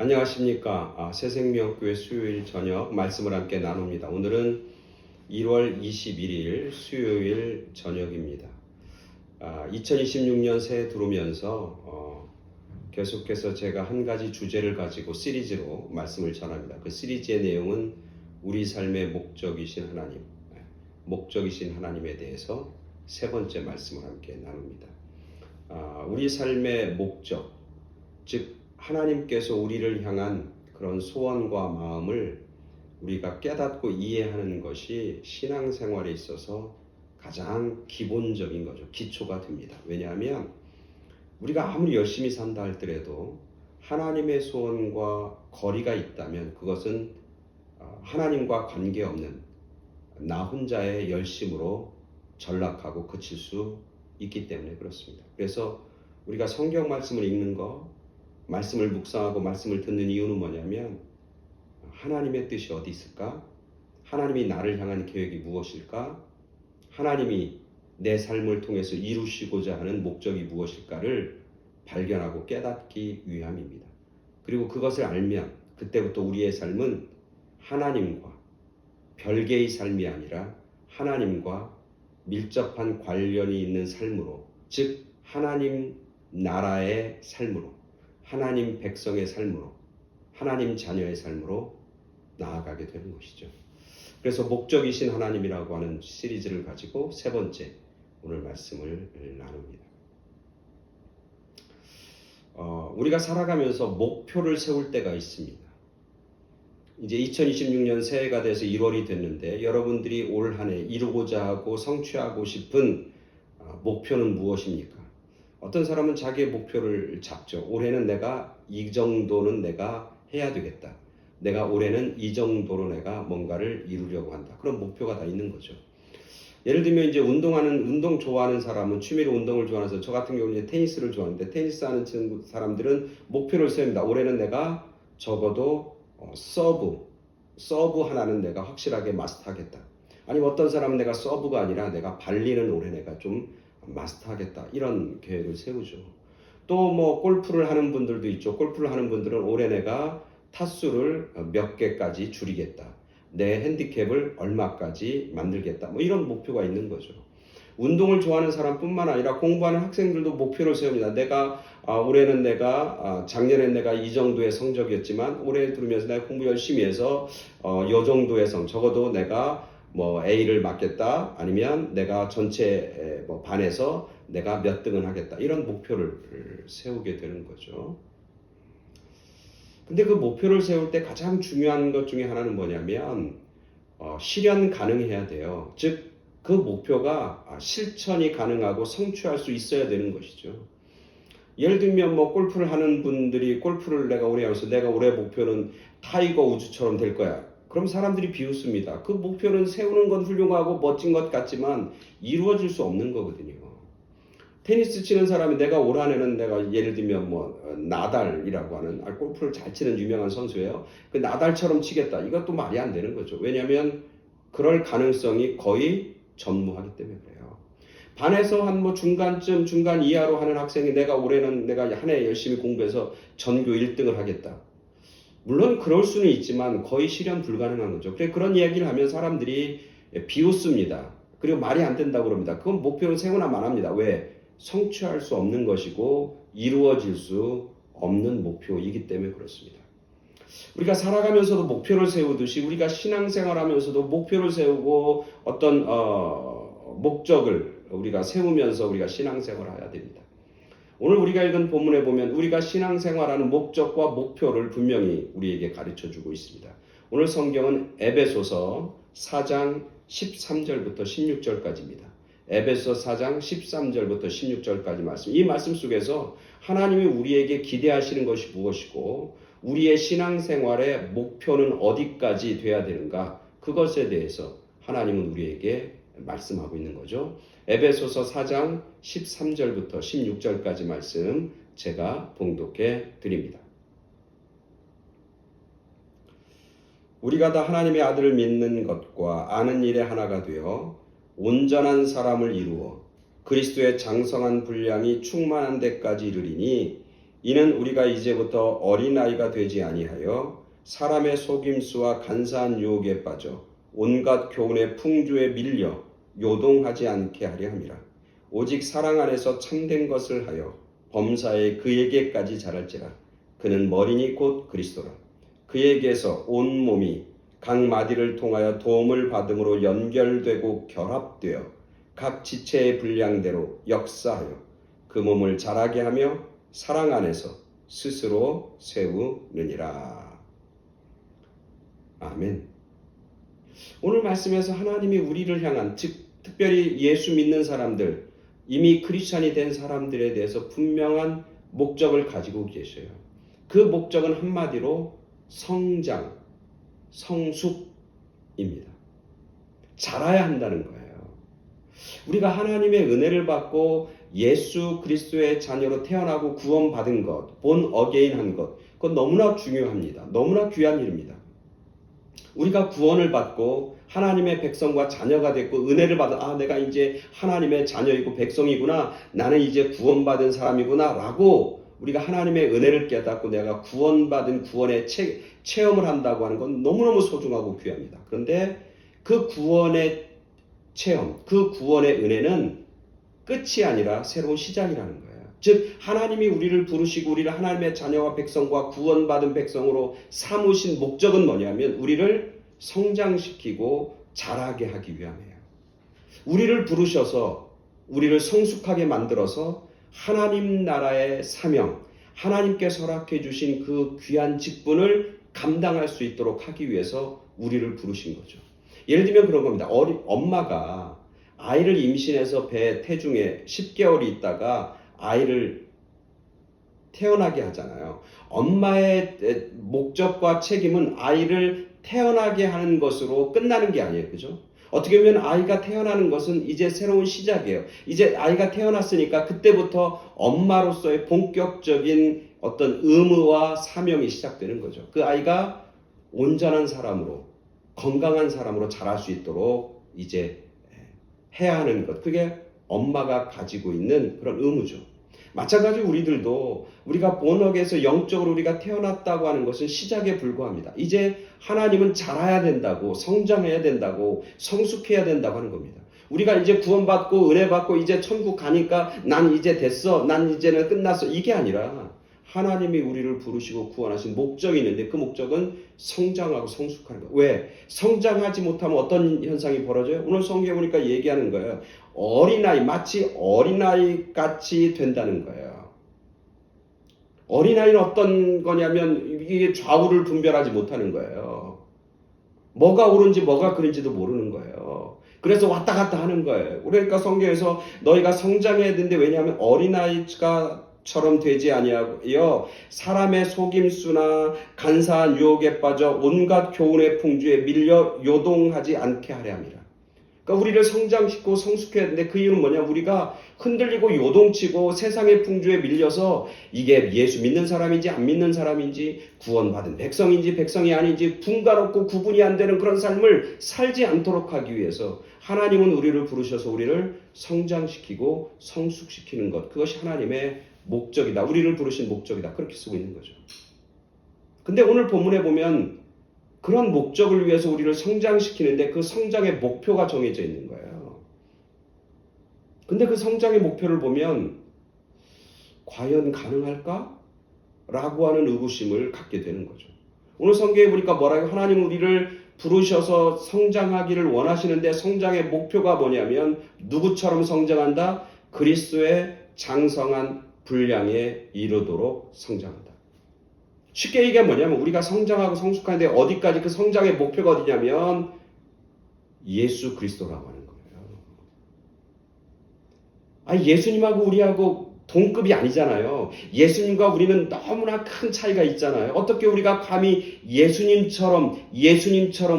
안녕하십니까. 새생명교회 수요일 저녁 말씀을 함께 나눕니다. 오늘은 1월 21일 수요일 저녁입니다. 2026년 새해 들어오면서 계속해서 제가 한 가지 주제를 가지고 시리즈로 말씀을 전합니다. 그 시리즈의 내용은 우리 삶의 목적이신 하나님에 대해서 세 번째 말씀을 함께 나눕니다. 우리 삶의 목적, 즉 하나님께서 우리를 향한 그런 소원과 마음을 우리가 깨닫고 이해하는 것이 신앙생활에 있어서 가장 기본적인 거죠. 기초가 됩니다. 왜냐하면 우리가 아무리 열심히 산다 할지라도 하나님의 소원과 거리가 있다면 그것은 하나님과 관계없는 나 혼자의 열심으로 전락하고 그칠 수 있기 때문에 그렇습니다. 그래서 우리가 성경 말씀을 읽는 거, 말씀을 묵상하고 말씀을 듣는 이유는 뭐냐면 하나님의 뜻이 어디 있을까? 하나님이 나를 향한 계획이 무엇일까? 하나님이 내 삶을 통해서 이루시고자 하는 목적이 무엇일까를 발견하고 깨닫기 위함입니다. 그리고 그것을 알면 그때부터 우리의 삶은 하나님과 별개의 삶이 아니라 하나님과 밀접한 관련이 있는 삶으로, 즉 하나님 나라의 삶으로, 하나님 백성의 삶으로, 하나님 자녀의 삶으로 나아가게 되는 것이죠. 그래서 목적이신 하나님이라고 하는 시리즈를 가지고 세 번째 오늘 말씀을 나눕니다. 우리가 살아가면서 목표를 세울 때가 있습니다. 이제 2026년 새해가 돼서 1월이 됐는데 여러분들이 올 한 해 이루고자 하고 성취하고 싶은 목표는 무엇입니까? 어떤 사람은 자기의 목표를 잡죠. 올해는 내가 이 정도는 내가 해야 되겠다. 내가 올해는 이 정도로 내가 뭔가를 이루려고 한다. 그런 목표가 다 있는 거죠. 예를 들면 이제 운동 좋아하는 사람은 취미로 운동을 좋아하는 사람, 저 같은 경우는 이제 테니스를 좋아하는데 테니스 하는 사람들은 목표를 세웁니다. 올해는 내가 적어도 서브 하나는 내가 확실하게 마스터하겠다. 아니면 어떤 사람은 내가 서브가 아니라 내가 발리는 올해 내가 좀 마스터하겠다. 이런 계획을 세우죠. 또 뭐 골프를 하는 분들도 있죠. 골프를 하는 분들은 올해 내가 타수를 몇 개까지 줄이겠다. 내 핸디캡을 얼마까지 만들겠다. 뭐 이런 목표가 있는 거죠. 운동을 좋아하는 사람뿐만 아니라 공부하는 학생들도 목표를 세웁니다. 내가 올해는 내가 작년엔 내가 이 정도의 성적이었지만 올해 들으면서 내가 공부 열심히 해서 이 정도의 적어도 내가 뭐 A를 맞겠다, 아니면 내가 전체 반에서 내가 몇 등을 하겠다, 이런 목표를 세우게 되는 거죠. 근데 그 목표를 세울 때 가장 중요한 것 중에 하나는 뭐냐면 실현 가능해야 돼요. 즉 그 목표가 실천이 가능하고 성취할 수 있어야 되는 것이죠. 예를 들면 뭐 골프를 하는 분들이 골프를 내가 올해 하면서 내가 올해 목표는 타이거 우즈처럼 될 거야. 그럼 사람들이 비웃습니다. 그 목표는 세우는 건 훌륭하고 멋진 것 같지만 이루어질 수 없는 거거든요. 테니스 치는 사람이 내가 올 한해는 내가 예를 들면 뭐 나달이라고 하는 골프를 잘 치는 유명한 선수예요. 그 나달처럼 치겠다. 이것도 말이 안 되는 거죠. 왜냐하면 그럴 가능성이 거의 전무하기 때문에 그래요. 반에서 한 뭐 중간 이하로 하는 학생이 내가 올해는 내가 한 해 열심히 공부해서 전교 1등을 하겠다. 물론 그럴 수는 있지만 거의 실현 불가능한 거죠. 그런 이야기를 하면 사람들이 비웃습니다. 그리고 말이 안 된다고 그럽니다. 그건 목표를 세우나만 합니다. 왜? 성취할 수 없는 것이고 이루어질 수 없는 목표이기 때문에 그렇습니다. 우리가 살아가면서도 목표를 세우듯이 우리가 신앙생활하면서도 목표를 세우고 어떤 목적을 우리가 세우면서 우리가 신앙생활을 해야 됩니다. 오늘 우리가 읽은 본문에 보면 우리가 신앙생활하는 목적과 목표를 분명히 우리에게 가르쳐주고 있습니다. 오늘 성경은 에베소서 4장 13절부터 16절까지입니다. 에베소서 4장 13절부터 16절까지 말씀. 이 말씀 속에서 하나님이 우리에게 기대하시는 것이 무엇이고 우리의 신앙생활의 목표는 어디까지 돼야 되는가, 그것에 대해서 하나님은 우리에게 말씀하고 있는 거죠. 에베소서 4장 13절부터 16절까지 말씀 제가 봉독해 드립니다. 우리가 다 하나님의 아들을 믿는 것과 아는 일에 하나가 되어 온전한 사람을 이루어 그리스도의 장성한 분량이 충만한 데까지 이르리니 이는 우리가 이제부터 어린아이가 되지 아니하여 사람의 속임수와 간사한 유혹에 빠져 온갖 교훈의 풍조에 밀려 요동하지 않게 하려 함이라. 오직 사랑 안에서 참된 것을 하여 범사에 그에게까지 자랄지라. 그는 머리니 곧 그리스도라. 그에게서 온 몸이 각 마디를 통하여 도움을 받음으로 연결되고 결합되어 각 지체의 분량대로 역사하여 그 몸을 자라게 하며 사랑 안에서 스스로 세우느니라. 아멘. 오늘 말씀에서 하나님이 우리를 향한, 특별히 예수 믿는 사람들, 이미 크리스찬이 된 사람들에 대해서 분명한 목적을 가지고 계셔요. 그 목적은 한마디로 성장, 성숙입니다. 자라야 한다는 거예요. 우리가 하나님의 은혜를 받고 예수 그리스도의 자녀로 태어나고 구원받은 것, 본 어게인한 것, 그건 너무나 중요합니다. 너무나 귀한 일입니다. 우리가 구원을 받고 하나님의 백성과 자녀가 됐고 은혜를 받아, 내가 이제 하나님의 자녀이고 백성이구나, 나는 이제 구원받은 사람이구나 라고 우리가 하나님의 은혜를 깨닫고 내가 구원받은 구원의 체험을 한다고 하는 건 너무너무 소중하고 귀합니다. 그런데 그 구원의 체험, 그 구원의 은혜는 끝이 아니라 새로운 시작이라는 거예요. 즉 하나님이 우리를 부르시고 우리를 하나님의 자녀와 백성과 구원받은 백성으로 삼으신 목적은 뭐냐면 우리를 성장시키고 자라게 하기 위함이에요. 우리를 부르셔서 우리를 성숙하게 만들어서 하나님 나라의 사명, 하나님께서 허락해 주신 그 귀한 직분을 감당할 수 있도록 하기 위해서 우리를 부르신 거죠. 예를 들면 그런 겁니다. 엄마가 아이를 임신해서 배 태중에 10개월이 있다가 아이를 태어나게 하잖아요. 엄마의 목적과 책임은 아이를 태어나게 하는 것으로 끝나는 게 아니에요. 그죠? 어떻게 보면 아이가 태어나는 것은 이제 새로운 시작이에요. 이제 아이가 태어났으니까 그때부터 엄마로서의 본격적인 어떤 의무와 사명이 시작되는 거죠. 그 아이가 온전한 사람으로, 건강한 사람으로 자랄 수 있도록 이제 해야 하는 것, 그게 엄마가 가지고 있는 그런 의무죠. 마찬가지로 우리들도 우리가 본업에서 영적으로 우리가 태어났다고 하는 것은 시작에 불과합니다. 이제 하나님은 자라야 된다고, 성장해야 된다고, 성숙해야 된다고 하는 겁니다. 우리가 이제 구원받고 은혜 받고 이제 천국 가니까 난 이제 됐어, 난 이제는 끝났어, 이게 아니라 하나님이 우리를 부르시고 구원하신 목적이 있는데 그 목적은 성장하고 성숙하는 거예요. 왜? 성장하지 못하면 어떤 현상이 벌어져요? 오늘 성경에 보니까 얘기하는 거예요. 어린아이, 마치 어린아이 같이 된다는 거예요. 어린아이는 어떤 거냐면 이게 좌우를 분별하지 못하는 거예요. 뭐가 옳은지 뭐가 그른지도 모르는 거예요. 그래서 왔다 갔다 하는 거예요. 그러니까 성경에서 너희가 성장해야 되는데, 왜냐하면 어린아이가 처럼 되지 아니하여 사람의 속임수나 간사한 유혹에 빠져 온갖 교훈의 풍조에 밀려 요동하지 않게 하려 함이라. 그러니까 우리를 성장시키고 성숙해야 되는데 그 이유는 뭐냐? 우리가 흔들리고 요동치고 세상의 풍조에 밀려서 이게 예수 믿는 사람인지 안 믿는 사람인지, 구원받은 백성인지 백성이 아닌지 분가롭고 구분이 안 되는 그런 삶을 살지 않도록 하기 위해서 하나님은 우리를 부르셔서 우리를 성장시키고 성숙시키는 것, 그것이 하나님의 목적이다. 우리를 부르신 목적이다. 그렇게 쓰고 있는 거죠. 근데 오늘 본문에 보면 그런 목적을 위해서 우리를 성장시키는데 그 성장의 목표가 정해져 있는 거예요. 근데 그 성장의 목표를 보면 과연 가능할까? 라고 하는 의구심을 갖게 되는 거죠. 오늘 성경에 보니까 뭐라고, 하나님은 우리를 부르셔서 성장하기를 원하시는데 성장의 목표가 뭐냐면 누구처럼 성장한다? 그리스도의 장성한 분량에 이르도록 성장한다. 쉽게 얘기하면 뭐냐면 우리가 성장하고 성숙하는데 어디까지, 그 성장의 목표가 어디냐면 예수 그리스도라고 하는 거예요. 예수님하고 우리하고 동급이 아니잖아요. 예수님과 우리는 너무나 큰 차이가 있잖아요. 어떻게 우리가 감히 예수님처럼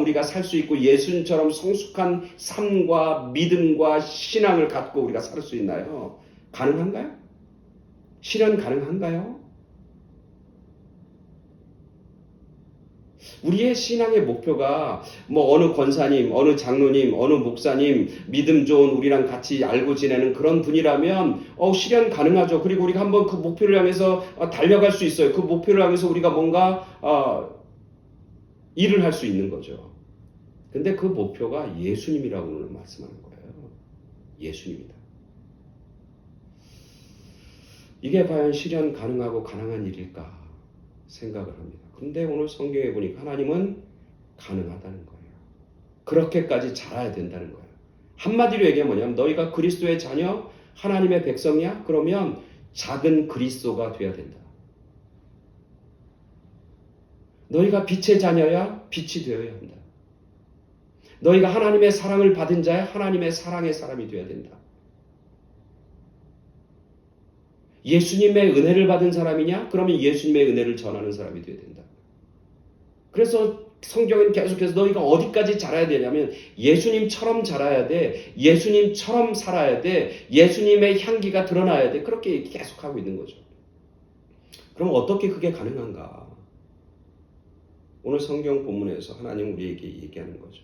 우리가 살 수 있고 예수님처럼 성숙한 삶과 믿음과 신앙을 갖고 우리가 살 수 있나요? 가능한가요? 실현 가능한가요? 우리의 신앙의 목표가 뭐 어느 권사님, 어느 장로님, 어느 목사님, 믿음 좋은 우리랑 같이 알고 지내는 그런 분이라면 실현 가능하죠. 그리고 우리가 한번 그 목표를 향해서 달려갈 수 있어요. 그 목표를 향해서 우리가 뭔가 일을 할 수 있는 거죠. 근데 그 목표가 예수님이라고 오늘 말씀하는 거예요. 예수님이다. 이게 과연 실현 가능하고 가능한 일일까 생각을 합니다. 근데 오늘 성경에 보니까 하나님은 가능하다는 거예요. 그렇게까지 자라야 된다는 거예요. 한마디로 얘기하면 뭐냐면 너희가 그리스도의 자녀, 하나님의 백성이야? 그러면 작은 그리스도가 돼야 된다. 너희가 빛의 자녀야? 빛이 되어야 한다. 너희가 하나님의 사랑을 받은 자야? 하나님의 사랑의 사람이 되어야 된다. 예수님의 은혜를 받은 사람이냐? 그러면 예수님의 은혜를 전하는 사람이 되어야 된다. 그래서 성경은 계속해서 너희가 어디까지 자라야 되냐면 예수님처럼 자라야 돼. 예수님처럼 살아야 돼. 예수님의 향기가 드러나야 돼. 그렇게 계속하고 있는 거죠. 그럼 어떻게 그게 가능한가? 오늘 성경 본문에서 하나님 우리에게 얘기하는 거죠.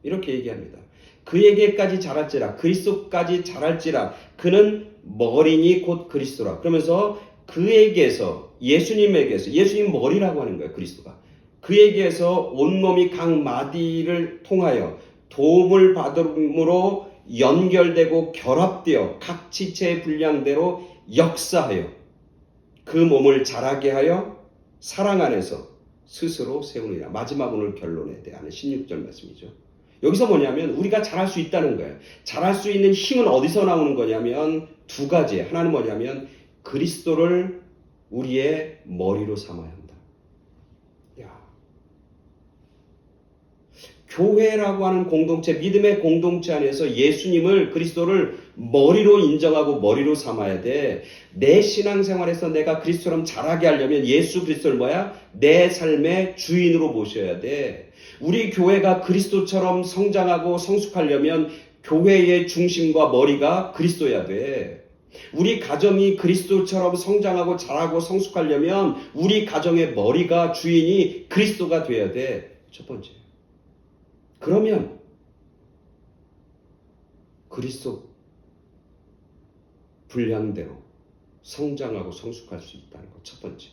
이렇게 얘기합니다. 그에게까지 자랄지라, 그리스도까지 자랄지라, 그는 머리니 곧 그리스도라. 그러면서 그에게서, 예수님에게서, 예수님 머리라고 하는 거예요. 그리스도가. 그에게서 온몸이 각 마디를 통하여 도움을 받음으로 연결되고 결합되어 각 지체의 분량대로 역사하여 그 몸을 자라게 하여 사랑 안에서 스스로 세우느니라. 마지막 오늘 결론에 대한 16절 말씀이죠. 여기서 뭐냐면 우리가 잘할 수 있다는 거예요. 잘할 수 있는 힘은 어디서 나오는 거냐면 두 가지예요. 하나는 뭐냐면 그리스도를 우리의 머리로 삼아야 한다. 교회라고 하는 공동체, 믿음의 공동체 안에서 예수님을, 그리스도를 머리로 인정하고 머리로 삼아야 돼. 내 신앙생활에서 내가 그리스도처럼 자라게 하려면 예수 그리스도를 뭐야? 내 삶의 주인으로 모셔야 돼. 우리 교회가 그리스도처럼 성장하고 성숙하려면 교회의 중심과 머리가 그리스도여야 돼. 우리 가정이 그리스도처럼 성장하고 자라고 성숙하려면 우리 가정의 머리가, 주인이 그리스도가 돼야 돼. 첫 번째. 그러면 그리스도 분량대로 성장하고 성숙할 수 있다는 것, 첫 번째.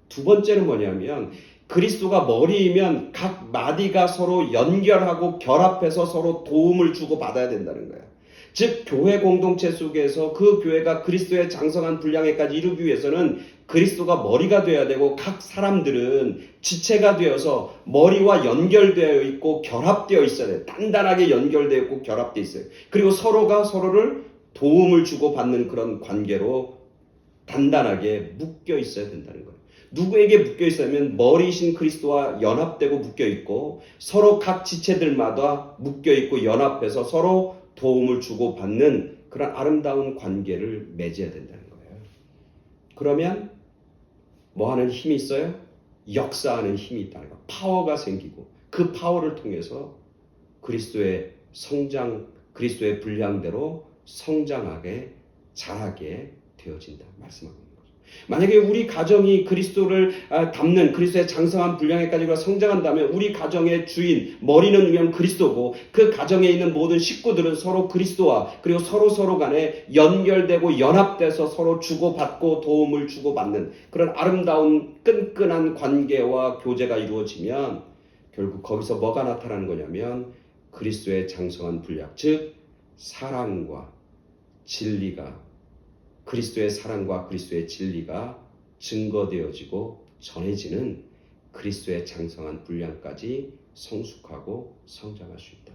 두 번째는 뭐냐면 그리스도가 머리이면 각 마디가 서로 연결하고 결합해서 서로 도움을 주고 받아야 된다는 거야. 즉 교회 공동체 속에서 그 교회가 그리스도의 장성한 분량에까지 이루기 위해서는 그리스도가 머리가 되어야 되고 각 사람들은 지체가 되어서 머리와 연결되어 있고 결합되어 있어야 돼요. 단단하게 연결되어 있고 결합되어 있어요. 그리고 서로가 서로를 도움을 주고 받는 그런 관계로 단단하게 묶여 있어야 된다는 거예요. 누구에게 묶여 있으면 머리이신 그리스도와 연합되고 묶여 있고 서로 각 지체들마다 묶여 있고 연합해서 서로 도움을 주고 받는 그런 아름다운 관계를 맺어야 된다는 거예요. 그러면 뭐 하는 힘이 있어요? 역사하는 힘이 있다는 거. 파워가 생기고 그 파워를 통해서 그리스도의 성장, 그리스도의 분량대로 성장하게 자라게 되어진다 말씀하고 있는 거죠. 만약에 우리 가정이 그리스도를 담는 그리스도의 장성한 분량에까지 성장한다면 우리 가정의 주인, 머리는 그냥 그리스도고 그 가정에 있는 모든 식구들은 서로 그리스도와 그리고 서로 간에 연결되고 연합돼서 서로 주고받고 도움을 주고받는 그런 아름다운 끈끈한 관계와 교제가 이루어지면 결국 거기서 뭐가 나타나는 거냐면 그리스도의 장성한 분량, 즉 사랑과 진리가, 그리스도의 사랑과 그리스도의 진리가 증거되어지고 전해지는 그리스도의 장성한 분량까지 성숙하고 성장할 수 있다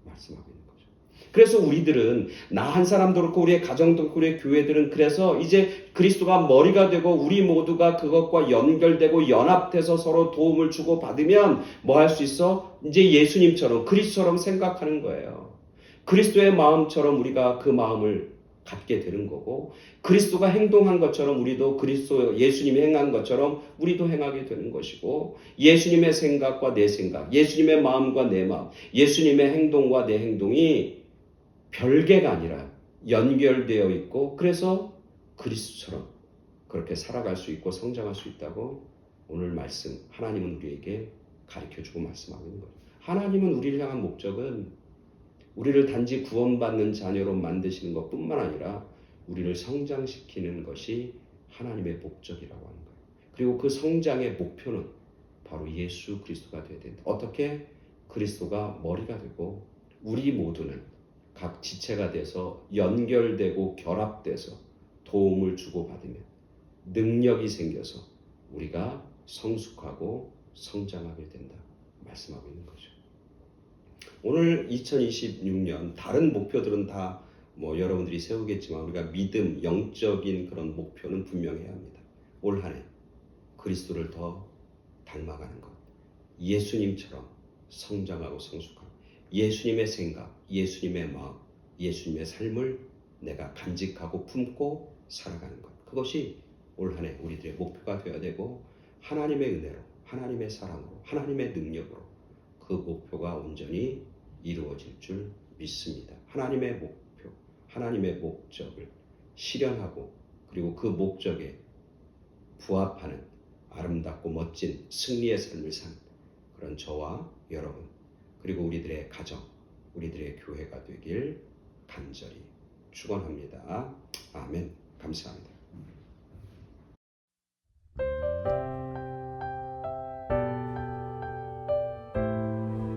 말씀하고 있는 거죠. 그래서 우리들은 나 한 사람도 그렇고 우리의 가정도 그렇고 우리의 교회들은 그래서 이제 그리스도가 머리가 되고 우리 모두가 그것과 연결되고 연합돼서 서로 도움을 주고 받으면 뭐 할 수 있어? 이제 예수님처럼 그리스도처럼 생각하는 거예요. 그리스도의 마음처럼 우리가 그 마음을 갖게 되는 거고 그리스도가 행동한 것처럼 우리도 그리스도 예수님이 행한 것처럼 우리도 행하게 되는 것이고 예수님의 생각과 내 생각, 예수님의 마음과 내 마음, 예수님의 행동과 내 행동이 별개가 아니라 연결되어 있고 그래서 그리스도처럼 그렇게 살아갈 수 있고 성장할 수 있다고 오늘 말씀 하나님은 우리에게 가르쳐주고 말씀하고 있는 거죠. 하나님은 우리를 향한 목적은 우리를 단지 구원받는 자녀로 만드시는 것뿐만 아니라 우리를 성장시키는 것이 하나님의 목적이라고 하는 거예요. 그리고 그 성장의 목표는 바로 예수 그리스도가 되어야 된다. 어떻게? 그리스도가 머리가 되고 우리 모두는 각 지체가 돼서 연결되고 결합돼서 도움을 주고받으면 능력이 생겨서 우리가 성숙하고 성장하게 된다 말씀하고 있는 거죠. 오늘 2026년 다른 목표들은 다 여러분들이 세우겠지만 우리가 믿음, 영적인 그런 목표는 분명해야 합니다. 올 한 해 그리스도를 더 닮아가는 것, 예수님처럼 성장하고 성숙하고 예수님의 생각, 예수님의 마음, 예수님의 삶을 내가 간직하고 품고 살아가는 것, 그것이 올 한 해 우리들의 목표가 되어야 되고 하나님의 은혜로, 하나님의 사랑으로, 하나님의 능력으로 그 목표가 온전히 이루어질 줄 믿습니다. 하나님의 목표, 하나님의 목적을 실현하고 그리고 그 목적에 부합하는 아름답고 멋진 승리의 삶을 산 그런 저와 여러분 그리고 우리들의 가정, 우리들의 교회가 되길 간절히 축원합니다. 아멘. 감사합니다.